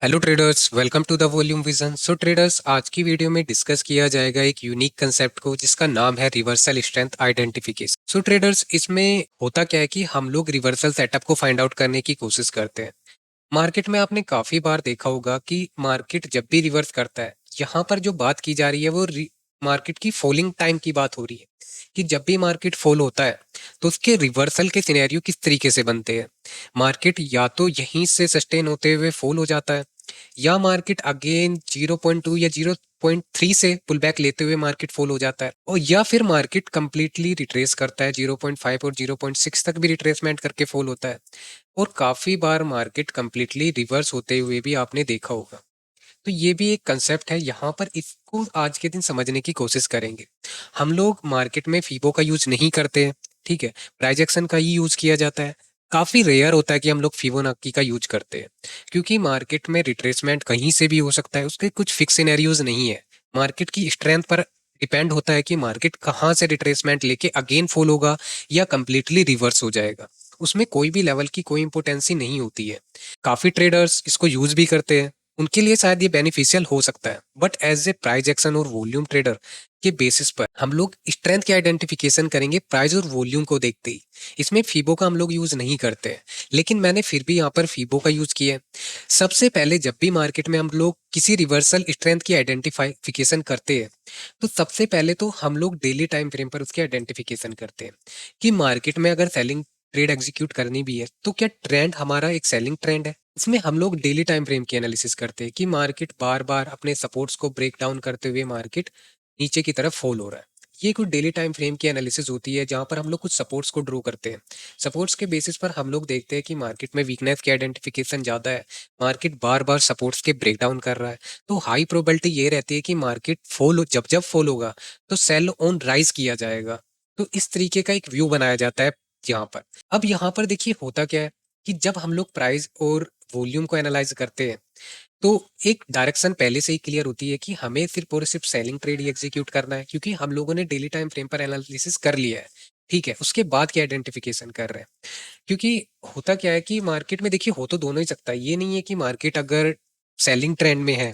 Hello traders, welcome to the volume vision. So traders, आज की video में discuss किया जाएगा एक यूनिक कंसेप्ट को जिसका नाम है रिवर्सल स्ट्रेंथ आइडेंटिफिकेशन। सो ट्रेडर्स, इसमें होता क्या है कि हम लोग रिवर्सल सेटअप को फाइंड आउट करने की कोशिश करते हैं। मार्केट में आपने काफी बार देखा होगा कि मार्केट जब भी रिवर्स करता है, यहाँ पर जो बात की जा रही है वो मार्केट की फॉलिंग टाइम की बात हो रही है कि जब भी मार्केट फॉल होता है तो उसके रिवर्सल के सिनेरियो किस तरीके से बनते हैं। मार्केट या तो यहीं से सस्टेन होते हुए फॉल हो जाता है, या मार्केट अगेन 0.2 या 0.3 से पुल बैक लेते हुए मार्केट फॉल हो जाता है, और या फिर मार्केट कंप्लीटली रिट्रेस करता है 0.5 और 0.6 तक भी रिट्रेसमेंट करके फॉल होता है। और काफी बार मार्केट कंप्लीटली रिवर्स होते हुए भी आपने देखा होगा। तो ये भी एक कंसेप्ट है, यहाँ पर इसको आज के दिन समझने की कोशिश करेंगे। हम लोग मार्केट में फीबो का यूज नहीं करते हैं, ठीक है, प्राइस एक्शन का ही यूज किया जाता है। काफी रेयर होता है कि हम लोग फिबोनाची का यूज करते हैं, क्योंकि मार्केट में रिट्रेसमेंट कहीं से भी हो सकता है, उसके कुछ फिक्स सिनेरियोज नहीं है। मार्केट की स्ट्रेंथ पर डिपेंड होता है कि मार्केट कहाँ से रिट्रेसमेंट लेके अगेन फॉल होगा या कंप्लीटली रिवर्स हो जाएगा। उसमें कोई भी लेवल की कोई इंपोर्टेंसी नहीं होती है। काफी ट्रेडर्स इसको यूज भी करते हैं, उनके लिए शायद ये बेनिफिशियल हो सकता है, but as a price action और वॉल्यूम ट्रेडर के बेसिस पर हम लोग स्ट्रेंथ की आइडेंटिफिकेशन करेंगे प्राइस और वॉल्यूम को देखते ही। इसमें फीबो का हम लोग यूज नहीं करते हैं, लेकिन मैंने फिर भी यहाँ पर फीबो का यूज किया है। सबसे पहले जब भी मार्केट में हम लोग किसी रिवर्सल स्ट्रेंथ की आइडेंटिफिकेशन करते हैं, तो सबसे पहले तो हम लोग डेली टाइम फ्रेम पर उसकी आइडेंटिफिकेशन करते हैं कि मार्केट में अगर सेलिंग ट्रेड एग्जीक्यूट करनी भी है तो क्या ट्रेंड हमारा एक सेलिंग ट्रेंड है। इसमें हम लोग डेली टाइम फ्रेम की एनालिसिस करते हैं कि मार्केट बार बार अपने सपोर्ट्स को ब्रेक डाउन करते हुए मार्केट नीचे की तरफ फॉल हो रहा है। ये कुछ डेली टाइम फ्रेम की एनालिसिस होती है, जहां पर हम लोग कुछ सपोर्ट्स को ड्रॉ करते हैं। सपोर्ट्स के बेसिस पर हम लोग देखते हैं कि मार्केट में वीकनेस की आइडेंटिफिकेशन ज्यादा है, मार्केट बार बार सपोर्ट्स के ब्रेक डाउन कर रहा है, तो हाई प्रोबेबिलिटी ये रहती है कि मार्केट फॉल जब जब फॉल होगा तो सेल ऑन राइज किया जाएगा। तो इस तरीके का एक व्यू बनाया जाता है यहाँ पर। अब यहाँ पर देखिए होता क्या है कि जब हम लोग प्राइस और वॉल्यूम को एनालाइज करते हैं, तो एक डायरेक्शन पहले से ही क्लियर होती है कि हमें सिर्फ और सिर्फ सेलिंग ट्रेड ही एग्जीक्यूट करना है, क्योंकि हम लोगों ने डेली टाइम फ्रेम पर एनालिसिस कर लिया है। ठीक है, उसके बाद की आइडेंटिफिकेशन कर रहे हैं। क्योंकि होता क्या है कि मार्केट में देखिए हो तो दोनों ही सकता है। ये नहीं है कि मार्केट अगर सेलिंग ट्रेंड में है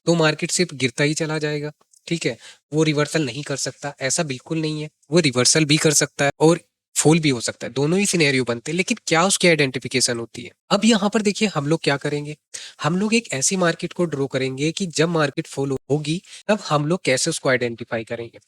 तो मार्केट सिर्फ गिरता ही चला जाएगा, ठीक है, वो रिवर्सल नहीं कर सकता, ऐसा बिल्कुल नहीं है। वो रिवर्सल भी कर सकता है और फॉल भी हो सकता है, दोनों ही सिनेरियो बनते हैं, लेकिन क्या उसकी आइडेंटिफिकेशन होती है। अब यहाँ पर देखिए हम लोग क्या करेंगे, हम लोग एक ऐसी मार्केट को ड्रॉ करेंगे कि जब मार्केट फॉल होगी तब हम लोग कैसे उसको आइडेंटिफाई करेंगे।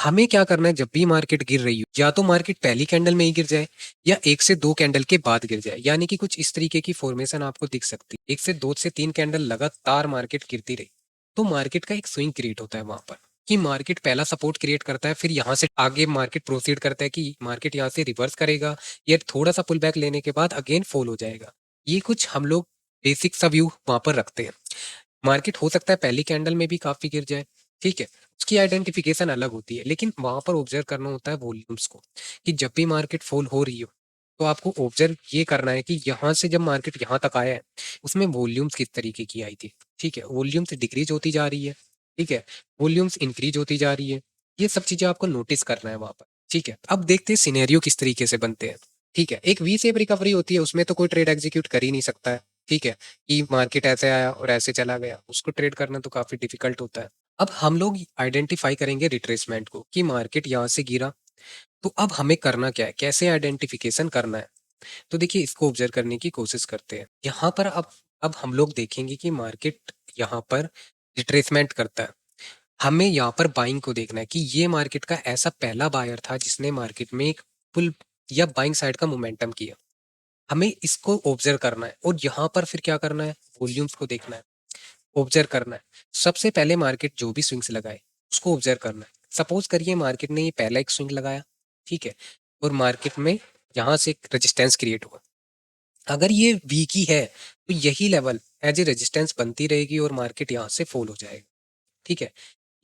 हमें क्या करना है, जब भी मार्केट गिर रही हो, या तो मार्केट पहली कैंडल में ही गिर जाए या एक से दो कैंडल के बाद गिर जाए, यानी कि कुछ इस तरीके की फॉर्मेशन आपको दिख सकती है। एक से दो से तीन कैंडल लगातार मार्केट गिरती रही तो मार्केट का एक स्विंग क्रिएट होता है वहां पर, कि मार्केट पहला सपोर्ट क्रिएट करता है, फिर यहाँ से आगे मार्केट प्रोसीड करता है कि मार्केट यहाँ से रिवर्स करेगा या थोड़ा सा पुल बैक लेने के बाद अगेन फॉल हो जाएगा। ये कुछ हम लोग बेसिक सा व्यू वहां पर रखते हैं। मार्केट हो सकता है पहली कैंडल में भी काफी गिर जाए, ठीक है, उसकी आइडेंटिफिकेशन अलग होती है, लेकिन वहां पर ऑब्जर्व करना होता है वॉल्यूम्स को, कि जब भी मार्केट फॉल हो रही हो तो आपको ऑब्जर्व ये करना है कि यहाँ से जब मार्केट यहाँ तक आया है उसमें वॉल्यूम्स किस तरीके की आई थी। ठीक है, वॉल्यूम्स डिक्रीज होती जा रही है, ठीक है, वॉल्यूम्स इंक्रीज होती जा रही है, ये सब चीजें आपको नोटिस करना है वहां पर। ठीक है, अब देखते हैं सिनेरियो किस तरीके से बनते हैं। ठीक है, एक वी शेप रिकवरी होती है, उसमें तो कोई ट्रेड एग्जीक्यूट कर ही नहीं सकता है। ठीक है, कि मार्केट ऐसे आया और ऐसे चला गया, उसको ट्रेड करना तो काफी डिफिकल्ट होता है। अब हम लोग आइडेंटिफाई करेंगे रिट्रेसमेंट को, कि मार्केट यहाँ से गिरा, तो अब हमें करना क्या है, कैसे आइडेंटिफिकेशन करना है। तो देखिए इसको ऑब्जर्व करने की कोशिश करते हैं। यहाँ पर अब हम लोग देखेंगे कि मार्केट यहाँ पर रिट्रेसमेंट करता है। हमें यहाँ पर बाइंग को देखना है कि ये मार्केट का ऐसा पहला बायर था जिसने मार्केट में एक पुल या बाइंग साइड का मोमेंटम किया। हमें इसको ऑब्जर्व करना है, और यहाँ पर फिर क्या करना है, वॉल्यूम्स को देखना है, ऑब्जर्व करना है। सबसे पहले मार्केट जो भी स्विंग्स लगाए उसको ऑब्जर्व करना है। सपोज करिए मार्केट ने ये पहला एक स्विंग लगाया, ठीक है, और मार्केट में यहाँ से एक रेजिस्टेंस क्रिएट हुआ। अगर ये वीक ही है तो यही लेवल एज ए रेजिस्टेंस बनती रहेगी और मार्केट यहाँ से फॉल हो जाएगा। ठीक है,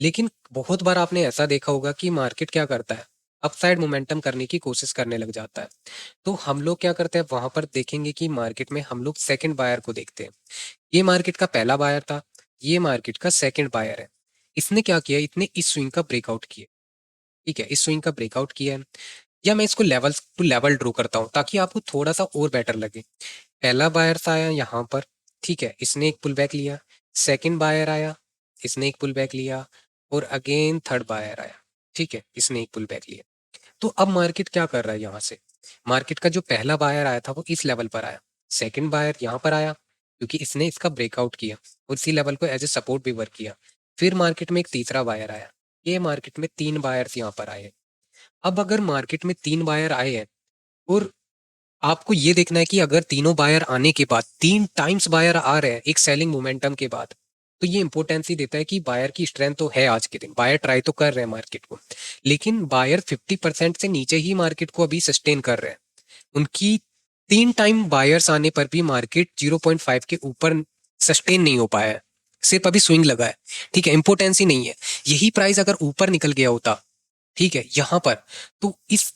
लेकिन बहुत बार आपने ऐसा देखा होगा कि मार्केट क्या करता है, अपसाइड मोमेंटम करने की कोशिश करने लग जाता है। तो हम लोग क्या करते हैं, वहां पर देखेंगे कि मार्केट में हम लोग सेकंड बायर को देखते हैं। ये मार्केट का पहला बायर था, ये मार्केट का सेकंड बायर है। इसने क्या किया, इसने इस स्विंग का ब्रेकआउट किया। ठीक है, इस स्विंग का ब्रेकआउट किया है, या मैं इसको लेवल टू लेवल ड्रॉ करता हूँ ताकि आपको थोड़ा सा और बेटर लगे। पहला बायर आया यहाँ पर, ठीक है, इसने एक पुल बैक लिया, सेकंड बायर आया, इसने एक पुल बैक लिया, और अगेन थर्ड बायर आया। ठीक है, इसने एक पुल बैक लिया। तो अब मार्केट क्या कर रहा है यहाँ से? मार्केट का जो पहला बायर आया था वो इस लेवल पर आया, सेकंड बायर यहाँ पर आया क्योंकि इसने इसका ब्रेकआउट किया और इसी लेवल को एज ए सपोर्ट भी वर्क किया। फिर मार्केट में एक तीसरा बायर आया, ये मार्केट में तीन बायर्स यहाँ पर आए। अब अगर मार्केट में तीन बायर आए हैं और आपको ये देखना है कि अगर तीनों बायर आने के बाद तीन टाइम्स बायर आ रहे हैं एक सेलिंग मोमेंटम के बाद, तो ये इंपोर्टेंस ही देता है कि बायर की स्ट्रेंथ तो है। आज के दिन बायर ट्राई तो कर रहे हैं मार्केट को, लेकिन बायर 50% से नीचे ही मार्केट को अभी सस्टेन कर रहे हैं। उनकी तीन टाइम बायर्स आने पर भी मार्केट 0.5 के ऊपर सस्टेन नहीं हो पाया है, सिर्फ अभी स्विंग लगा है। ठीक है, इंपोर्टेंस ही नहीं है। यही प्राइस अगर ऊपर निकल गया होता, ठीक है, यहाँ पर, तो इस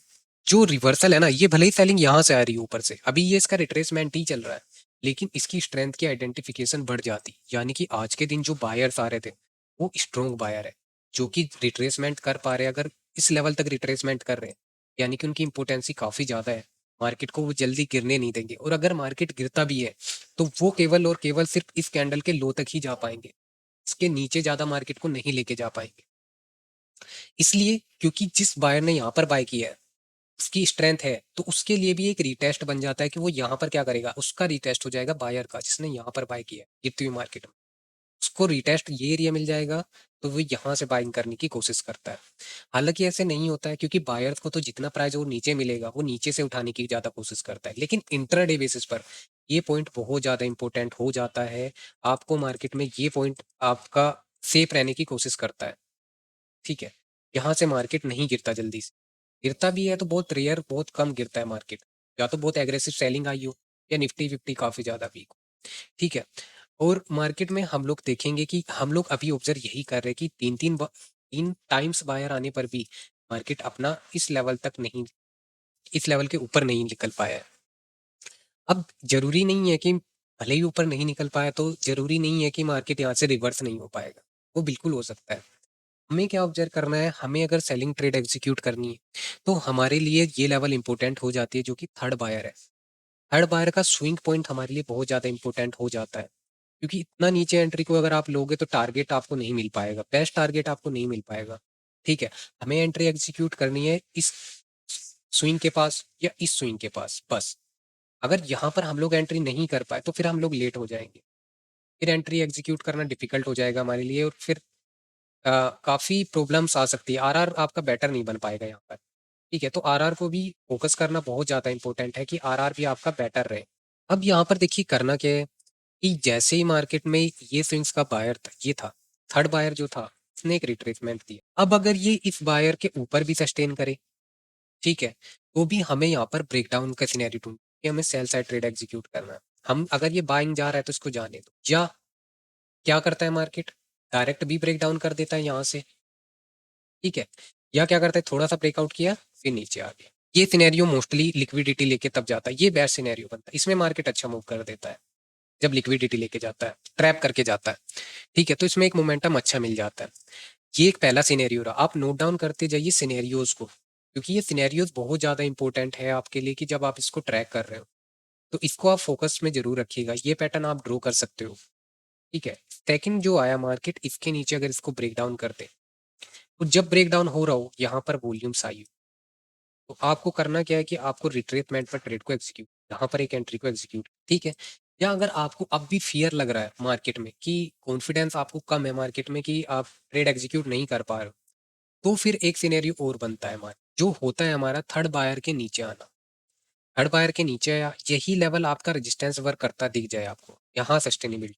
जो रिवर्सल है ना, ये भले ही सेलिंग यहाँ से आ रही है ऊपर से, अभी ये इसका रिट्रेसमेंट ही चल रहा है, लेकिन इसकी स्ट्रेंथ की आइडेंटिफिकेशन बढ़ जाती। यानी कि आज के दिन जो बायर्स आ रहे थे वो स्ट्रॉन्ग बायर है, जो कि रिट्रेसमेंट कर पा रहे हैं। अगर इस लेवल तक रिट्रेसमेंट कर रहे हैं, यानी कि उनकी इंपोर्टेंसी काफ़ी ज़्यादा है, मार्केट को वो जल्दी गिरने नहीं देंगे। और अगर मार्केट गिरता भी है तो वो केवल और केवल सिर्फ इस कैंडल के लो तक ही जा पाएंगे, इसके नीचे ज़्यादा मार्केट को नहीं लेके जा पाएंगे। इसलिए क्योंकि जिस बायर ने यहाँ पर बाय किया है उसकी स्ट्रेंथ है, तो उसके लिए भी एक रीटेस्ट बन जाता है कि वो यहाँ पर क्या करेगा, उसका रीटेस्ट हो जाएगा बायर का जिसने यहाँ पर बाय किया गिरती हुई मार्केट में। उसको रीटेस्ट ये एरिया मिल जाएगा, तो वो यहाँ से बाइंग करने की कोशिश करता है। हालांकि ऐसे नहीं होता है, क्योंकि बायर्स को तो जितना प्राइस वो नीचे मिलेगा वो नीचे से उठाने की ज़्यादा कोशिश करता है। लेकिन इंट्राडे बेसिस पर ये पॉइंट बहुत ज़्यादा इंपॉर्टेंट हो जाता है। आपको मार्केट में ये पॉइंट आपका सेफ रहने की कोशिश करता है। ठीक है, यहाँ से मार्केट नहीं गिरता जल्दी से, गिरता भी है तो बहुत रेयर, बहुत कम गिरता है मार्केट। या तो बहुत एग्रेसिव सेलिंग आई हो या निफ्टी फिफ्टी काफ़ी ज़्यादा वीक हो। ठीक है, और मार्केट में हम लोग देखेंगे कि हम लोग अभी ऑब्जर्व यही कर रहे हैं कि तीन टाइम्स बायर आने पर भी मार्केट अपना इस लेवल तक नहीं, इस लेवल के ऊपर नहीं निकल पाया है। अब जरूरी नहीं है कि भले ही ऊपर नहीं निकल पाया तो जरूरी नहीं है कि मार्केट यहाँ से रिवर्स नहीं हो पाएगा, वो बिल्कुल हो सकता है। हमें क्या ऑब्जर्व करना है, हमें अगर सेलिंग ट्रेड एग्जीक्यूट करनी है तो हमारे लिए ये लेवल इंपॉर्टेंट हो जाती है जो कि थर्ड बायर है। थर्ड बायर का स्विंग पॉइंट हमारे लिए बहुत ज़्यादा इंपॉर्टेंट हो जाता है, क्योंकि इतना नीचे एंट्री को अगर आप लोगे तो टारगेट आपको नहीं मिल पाएगा, बेस्ट टारगेट आपको नहीं मिल पाएगा। ठीक है, हमें एंट्री एग्जीक्यूट करनी है इस स्विंग के पास या इस स्विंग के पास बस। अगर यहाँ पर हम लोग एंट्री नहीं कर पाए तो फिर हम लोग लेट हो जाएंगे, फिर एंट्री एग्जीक्यूट करना डिफिकल्ट हो जाएगा हमारे लिए, और फिर काफ़ी प्रॉब्लम्स आ सकती है। आरआर आपका बेटर नहीं बन पाएगा यहाँ पर। ठीक है, तो आरआर को भी फोकस करना बहुत ज़्यादा इंपॉर्टेंट है कि आरआर भी आपका बेटर रहे। अब यहाँ पर देखिए करना क्या है कि जैसे ही मार्केट में ये स्विंग्स का बायर था, ये था थर्ड बायर जो था, इसने एक रिट्रेसमेंट दिया। अब अगर ये इस बायर के ऊपर भी सस्टेन करे, ठीक है, तो भी हमें यहाँ पर ब्रेकडाउन का सिनेरियो ढूंढ कि हमें सेल साइड ट्रेड एग्जीक्यूट करना है। हम अगर ये बाइंग जा रहा है तो इसको जाने दो, या क्या करता है मार्केट, डायरेक्ट भी ब्रेक डाउन कर देता है यहाँ से। ठीक है, या क्या करता है, थोड़ा सा ब्रेकआउट किया फिर नीचे आ गया। ये सिनेरियो मोस्टली लिक्विडिटी लेके तब जाता है, ये बेस्ट सिनेरियो बनता है, इसमें मार्केट अच्छा मूव कर देता है जब लिक्विडिटी लेके जाता है, ट्रैप करके जाता है। ठीक है, तो इसमें एक मोमेंटम अच्छा मिल जाता है। ये एक पहला सिनेरियो रहा। आप नोट डाउन करते जाइए सिनेरियोज को, क्योंकि ये सिनेरियोज बहुत ज़्यादा इंपॉर्टेंट है आपके लिए कि जब आप इसको ट्रैक कर रहे हो तो इसको आप फोकस में जरूर रखिएगा। ये पैटर्न आप ड्रॉ कर सकते हो। ठीक है, सेकंड जो आया मार्केट, इसके नीचे अगर इसको ब्रेक डाउन करते, तो जब ब्रेक डाउन हो रहा हो यहाँ पर वॉल्यूम्स आई, तो आपको करना क्या है कि आपको रिट्रेसमेंट पर ट्रेड को एग्जीक्यूट, यहाँ पर एक एंट्री को एग्जीक्यूट। ठीक है, या अगर आपको अब भी फियर लग रहा है मार्केट में कि कॉन्फिडेंस आपको कम है मार्केट में कि आप ट्रेड एग्जीक्यूट नहीं कर पा रहे हो, तो फिर एक सिनेरियो और बनता है हमारा, जो होता है हमारा थर्ड बायर के नीचे आना। थर्ड बायर के नीचे आया, यही लेवल आपका रेजिस्टेंस वर्क करता दिख जाए आपको, यहाँ सस्टेनेबिलिटी,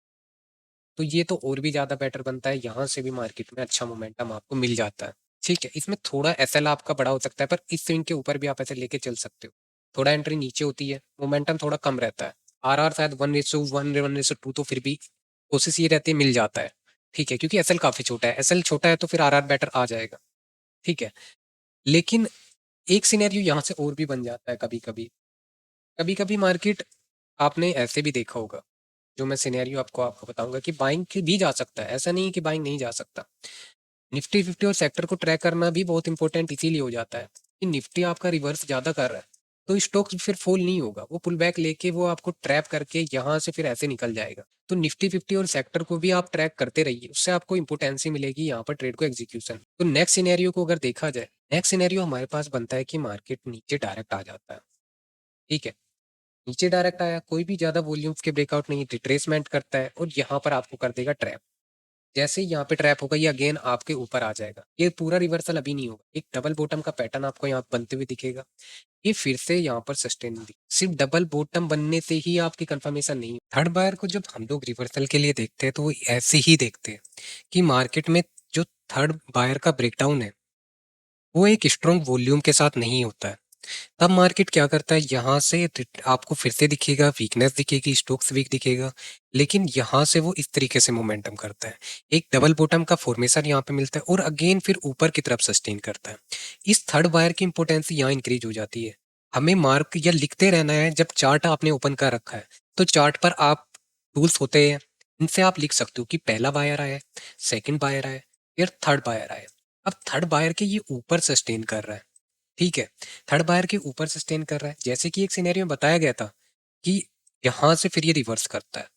तो ये तो और भी ज़्यादा बेटर बनता है। यहाँ से भी मार्केट में अच्छा मोमेंटम आपको मिल जाता है। ठीक है, इसमें थोड़ा एसएल आपका बड़ा हो सकता है, पर इस स्विंग के ऊपर भी आप ऐसे लेके चल सकते हो। थोड़ा एंट्री नीचे होती है, मोमेंटम थोड़ा कम रहता है। आरआर शायद 1:1 1:2, तो फिर भी कोशिश ये रहती है मिल जाता है। ठीक है, क्योंकि एसएल काफ़ी छोटा है, एसएल छोटा है तो फिर आरआर बेटर आ जाएगा। ठीक है, लेकिन एक सिनेरियो यहाँ से और भी बन जाता है कभी कभी। कभी कभी मार्केट, आपने ऐसे भी देखा होगा, जो मैं सिनेरियो आपको आपको बताऊंगा कि बाइंग भी जा सकता है, ऐसा नहीं है कि बाइंग नहीं जा सकता। निफ्टी फिफ्टी और सेक्टर को ट्रैक करना भी बहुत इंपॉर्टेंट इसीलिए हो जाता है कि निफ्टी आपका रिवर्स ज़्यादा कर रहा है, तो स्टॉक फिर फॉल नहीं होगा, वो पुल बैक लेके वो आपको ट्रैप करके यहाँ से फिर ऐसे निकल जाएगा। तो निफ्टी 50 और सेक्टर को भी आप ट्रैक करते रहिए, उससे आपको इंपोर्टेंसी मिलेगी यहाँ पर ट्रेड को एग्जीक्यूशन। तो नेक्स्ट सिनेरियो को अगर देखा जाए, नेक्स्ट सिनेरियो हमारे पास बनता है कि मार्केट नीचे डायरेक्ट आ जाता है। ठीक है, नीचे डायरेक्ट आया, कोई भी ज्यादा वॉल्यूम्स के ब्रेकआउट नहीं, रिट्रेसमेंट करता है और यहाँ पर आपको कर देगा ट्रैप। जैसे ही यहाँ पे ट्रैप होगा ये अगेन आपके ऊपर आ जाएगा। ये पूरा रिवर्सल अभी नहीं होगा, एक डबल बॉटम का पैटर्न आपको यहाँ बनते हुए दिखेगा। ये फिर से यहाँ पर सस्टेन होगी। सिर्फ डबल बॉटम बनने से ही आपकी कंफर्मेशन नहीं। थर्ड बायर को जब हम लोग रिवर्सल के लिए देखते हैं तो वो ऐसे ही देखते हैं कि मार्केट में जो थर्ड बायर का ब्रेकडाउन है वो एक स्ट्रॉन्ग वॉल्यूम के साथ नहीं होता है। तब मार्केट क्या करता है, यहाँ से आपको फिर से दिखेगा, वीकनेस दिखेगी, स्टॉक्स वीक दिखेगा, लेकिन यहाँ से वो इस तरीके से मोमेंटम करता है। एक डबल बॉटम का फॉर्मेशन यहाँ पे मिलता है और अगेन फिर ऊपर की तरफ सस्टेन करता है। इस थर्ड बायर की इंपोर्टेंस यहाँ इंक्रीज हो जाती है। हमें मार्क या लिखते रहना है, जब चार्ट आपने ओपन कर रखा है तो चार्ट पर आप टूल्स होते हैं, इनसे आप लिख सकते हो कि पहला बायर आया है, सेकंड बायर आया, फिर थर्ड बायर आया। अब थर्ड बायर के ये ऊपर सस्टेन कर रहा है। ठीक है, थर्ड बायर के ऊपर सस्टेन कर रहा है, जैसे कि एक सिनेरियो में बताया गया था कि यहाँ से फिर ये रिवर्स करता है।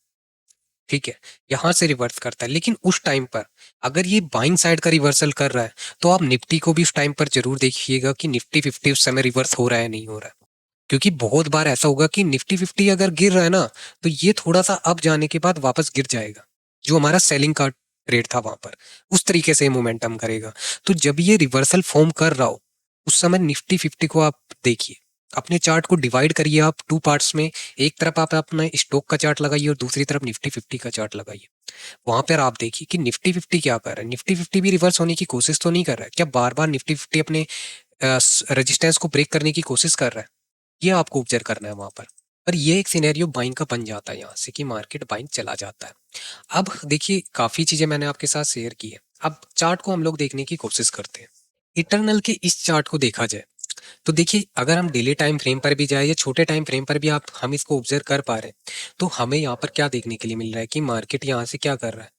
ठीक है, यहाँ से रिवर्स करता है, लेकिन उस टाइम पर अगर ये बाइंग साइड का रिवर्सल कर रहा है तो आप निफ्टी को भी उस टाइम पर जरूर देखिएगा कि निफ्टी 50 उस समय रिवर्स हो रहा है नहीं हो रहा है। क्योंकि बहुत बार ऐसा होगा कि निफ्टी 50 अगर गिर रहा है ना तो ये थोड़ा सा अप जाने के बाद वापस गिर जाएगा, जो हमारा सेलिंग का ट्रेड था वहां पर, उस तरीके से मोमेंटम करेगा। तो जब ये रिवर्सल फॉर्म कर रहा हो उस समय निफ्टी 50 को आप देखिए, अपने चार्ट को डिवाइड करिए आप टू पार्ट्स में। एक तरफ आप अपना स्टॉक का चार्ट लगाइए और दूसरी तरफ निफ्टी 50 का चार्ट लगाइए। वहां पर आप देखिए कि निफ्टी 50 क्या कर रहा है। निफ्टी 50 भी रिवर्स होने की कोशिश तो नहीं कर रहा है क्या, बार बार निफ्टी 50 अपने रेजिस्टेंस को ब्रेक करने की कोशिश कर रहा है, ये आपको ऑब्जर्व करना है वहां पर ये एक सिनेरियो बाइंग का बन जाता है यहाँ से कि मार्केट बाइंग चला जाता है। अब देखिए काफी चीजें मैंने आपके साथ शेयर की है, अब चार्ट को हम लोग देखने की कोशिश करते हैं। इटरनल के इस चार्ट को देखा जाए तो देखिए, अगर हम डेली टाइम फ्रेम पर भी जाए या छोटे टाइम फ्रेम पर भी आप हम इसको ऑब्जर्व कर पा रहे हैं तो हमें यहाँ पर क्या देखने के लिए मिल रहा है कि मार्केट यहाँ से क्या कर रहा है,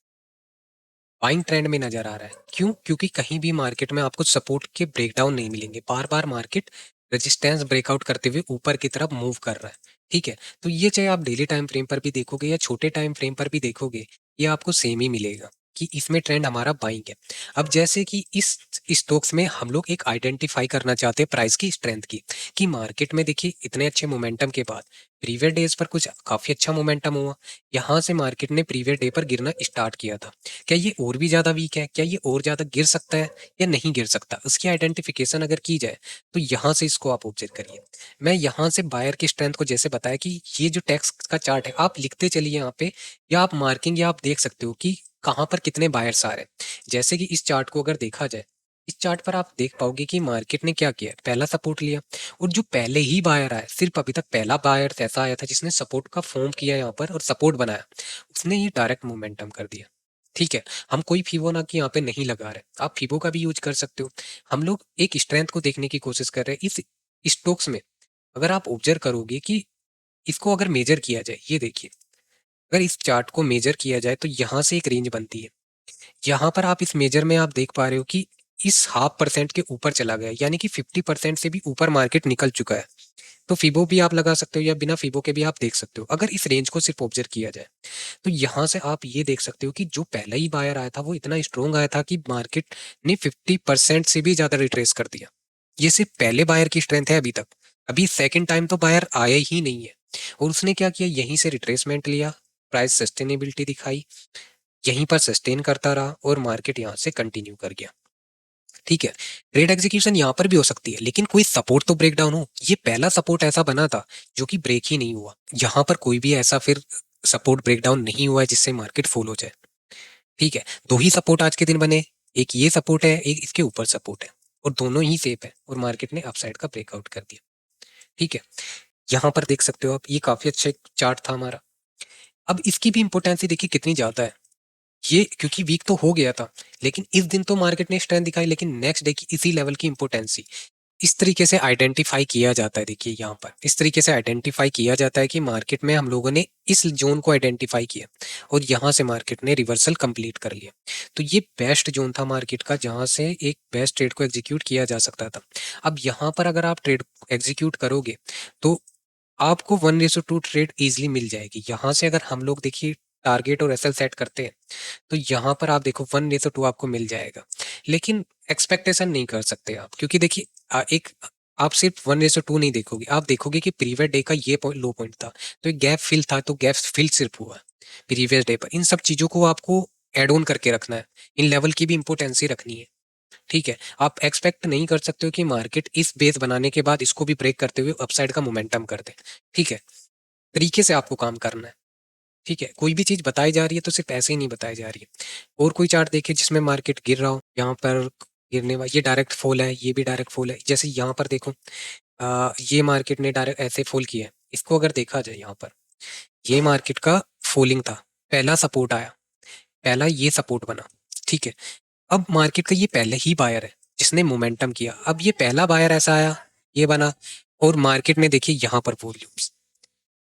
बाइंग ट्रेंड में नजर आ रहा है। क्यों? क्योंकि कहीं भी मार्केट में आपको सपोर्ट के ब्रेकडाउन नहीं मिलेंगे, बार बार मार्केट रेजिस्टेंस ब्रेकआउट करते हुए ऊपर की तरफ मूव कर रहा है। ठीक है, तो ये चाहे आप डेली टाइम फ्रेम पर भी देखोगे या छोटे टाइम फ्रेम पर भी देखोगे, ये आपको सेम ही मिलेगा कि इसमें ट्रेंड हमारा बाइंग है। अब जैसे कि इस स्टॉक्स में हम लोग एक आइडेंटिफाई करना चाहते हैं प्राइस की स्ट्रेंथ की, कि मार्केट में देखिए इतने अच्छे मोमेंटम के बाद प्रीवियस डेज पर कुछ काफी अच्छा मोमेंटम हुआ, यहाँ से मार्केट ने प्रीवियस डे पर गिरना स्टार्ट किया था। क्या ये और भी ज़्यादा वीक है, क्या ये और ज़्यादा गिर सकता है या नहीं गिर सकता, उसकी आइडेंटिफिकेशन अगर की जाए तो यहाँ से इसको आप ऑब्जर्व करिए। मैं यहाँ से बायर की स्ट्रेंथ को जैसे बताया कि ये जो टैक्स का चार्ट है आप लिखते चलिए यहाँ पे, या आप मार्किंग या आप देख सकते हो कि कहाँ पर कितने बायर्स आ रहे हैं। जैसे कि इस चार्ट को अगर देखा जाए, इस चार्ट पर आप देख पाओगे कि मार्केट ने क्या किया, पहला सपोर्ट लिया और जो पहले ही बायर आया, सिर्फ अभी तक पहला बायर ऐसा आया था जिसने सपोर्ट का फॉर्म किया यहाँ पर और सपोर्ट बनाया, उसने ये डायरेक्ट मोमेंटम कर दिया। ठीक है, हम कोई फिबोनाची यहाँ पे नहीं लगा रहे, आप फिबो का भी यूज कर सकते हो। हम लोग एक स्ट्रेंथ को देखने की कोशिश कर रहे हैं इस स्टॉक्स में। अगर आप ऑब्जर्व करोगे कि इसको अगर मेजर किया जाए, ये देखिए, अगर इस चार्ट को मेजर किया जाए तो यहाँ से एक रेंज बनती है। यहाँ पर आप इस मेजर में आप देख पा रहे हो कि इस 0.5% के ऊपर चला गया, यानी कि 50% से भी ऊपर मार्केट निकल चुका है। तो फिबो भी आप लगा सकते हो या बिना फिबो के भी आप देख सकते हो। अगर इस रेंज को सिर्फ ऑब्जर्व किया जाए तो यहाँ से आप ये देख सकते हो कि जो पहला ही बायर आया था वो इतना स्ट्रॉन्ग आया था कि मार्केट ने 50% से भी ज्यादा रिट्रेस कर दिया। ये सिर्फ पहले बायर की स्ट्रेंथ है अभी तक, अभी सेकंड टाइम तो बायर आया ही नहीं है। और उसने क्या किया, यहीं से रिट्रेसमेंट लिया, प्राइस सस्टेनेबिलिटी दिखाई, यहीं पर सस्टेन करता रहा और मार्केट यहाँ से कंटिन्यू कर गया। ठीक है, ट्रेड एग्जीक्यूशन यहाँ पर भी हो सकती है, लेकिन कोई सपोर्ट तो ब्रेक डाउन हो। ये पहला सपोर्ट ऐसा बना था जो कि ब्रेक ही नहीं हुआ, यहाँ पर कोई भी ऐसा फिर सपोर्ट ब्रेक डाउन नहीं हुआ है जिससे मार्केट फॉल हो जाए। ठीक है, दो ही सपोर्ट आज के दिन बने, एक ये सपोर्ट है, एक इसके ऊपर सपोर्ट है, और दोनों ही सेफ है और मार्केट ने अपसाइड का ब्रेकआउट कर दिया। ठीक है, यहाँ पर देख सकते हो आप, ये काफी अच्छा एक चार्ट था हमारा। अब इसकी भी इंपोर्टेंसी देखिए कितनी ज्यादा है। ये क्योंकि वीक तो हो गया था, लेकिन इस दिन तो मार्केट ने स्ट्रेंथ दिखाई, लेकिन नेक्स्ट डे की इसी लेवल की इंपोर्टेंसी इस तरीके से आइडेंटिफाई किया जाता है। देखिए यहाँ पर इस तरीके से आइडेंटिफाई किया जाता है कि मार्केट में हम लोगों ने इस जोन को आइडेंटिफाई किया और यहाँ से मार्केट ने रिवर्सल कंप्लीट कर लिया। तो ये बेस्ट जोन था मार्केट का, जहाँ से एक बेस्ट ट्रेड को एग्जीक्यूट किया जा सकता था। अब यहाँ पर अगर आप ट्रेड एग्जीक्यूट करोगे तो आपको 1:2 ट्रेड इजीली मिल जाएगी। यहाँ से अगर हम लोग देखिए टारगेट और एसएल सेट करते हैं तो यहाँ पर आप देखो 1:2 आपको मिल जाएगा, लेकिन एक्सपेक्टेशन नहीं कर सकते आप, क्योंकि देखिए एक आप सिर्फ 1:2 नहीं देखोगे, आप देखोगे कि प्रीवियस डे का ये लो पॉइंट था, तो एक गैप फिल था, तो गैप फिल सिर्फ हुआ प्रीवियस डे पर। इन सब चीजों को आपको एड ऑन करके रखना है, इन लेवल की भी इंपोर्टेंसी रखनी है। ठीक है, आप एक्सपेक्ट नहीं कर सकते हो कि मार्केट इस बेस बनाने के बाद इसको भी ब्रेक करते हुए अपसाइड का मोमेंटम कर दे। ठीक है, तरीके से आपको काम करना है। ठीक है, कोई भी चीज बताई जा रही है तो सिर्फ ऐसे ही नहीं बताई जा रही है। और कोई चार्ट देखिए जिसमें मार्केट गिर रहा हो, यहाँ पर गिरने वाला ये डायरेक्ट फॉल है, ये भी डायरेक्ट फॉल है। जैसे यहाँ पर देखो ये मार्केट ने डायरेक्ट ऐसे फॉल किया है। इसको अगर देखा जाए, यहाँ पर ये मार्केट का फॉलिंग था, पहला सपोर्ट आया, पहला ये सपोर्ट बना। ठीक है, अब मार्केट का ये पहले ही बायर है जिसने मोमेंटम किया, अब ये पहला बायर ऐसा आया, ये बना, और मार्केट ने देखिए यहाँ पर वॉल्यूम्स,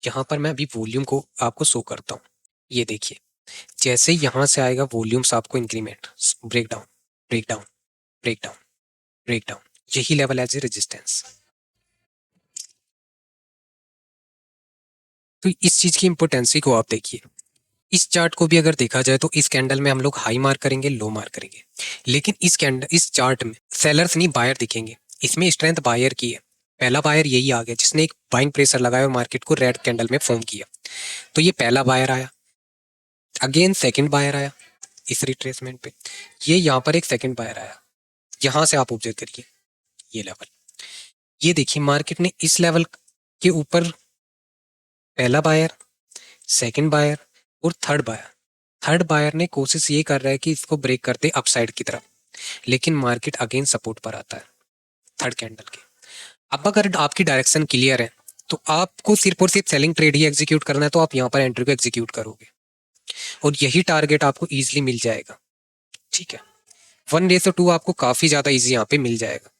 यहाँ पर मैं अभी वॉल्यूम को आपको शो करता हूँ। ये देखिए जैसे यहाँ से आएगा वॉल्यूम्स आपको increment, break down, break down, break down, break down, यही लेवल एज ए रेजिस्टेंस। तो इस चीज की इंपोर्टेंसी को आप देखिए। इस चार्ट को भी अगर देखा जाए तो इस कैंडल में हम लोग हाई मार्क करेंगे, लो मार्क करेंगे, लेकिन इस चार्ट में सेलर्स नहीं बायर दिखेंगे। इसमें स्ट्रेंथ बायर की है, पहला बायर यही आ गया जिसने एक बाइंग प्रेशर लगाया और मार्केट को रेड कैंडल में फॉर्म किया। तो ये पहला बायर आया, अगेन सेकंड बायर आया इस रिट्रेसमेंट पे, ये यहाँ पर एक सेकंड बायर आया। यहाँ से आप ऑब्जर्व करिए ये लेवल, ये देखिए मार्केट ने इस लेवल के ऊपर पहला बायर, सेकंड बायर और थर्ड बायर, थर्ड बायर ने कोशिश ये कर रहा है कि इसको ब्रेक करते अपसाइड की तरफ, लेकिन मार्केट अगेन सपोर्ट पर आता है थर्ड कैंडल के। अब अगर आपकी डायरेक्शन क्लियर है तो आपको सिर्फ और सिर्फ सेलिंग ट्रेड ही एग्जीक्यूट करना है, तो आप यहाँ पर एंट्री को एग्जीक्यूट करोगे और यही टारगेट आपको इजीली मिल जाएगा। ठीक है, 1:2 आपको काफी ज्यादा इजी यहाँ पे मिल जाएगा।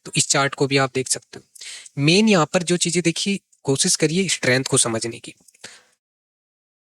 तो इस चार्ट को भी आप देख सकते हो। मेन यहाँ पर जो चीजें देखिए, कोशिश करिए स्ट्रेंथ को समझने की।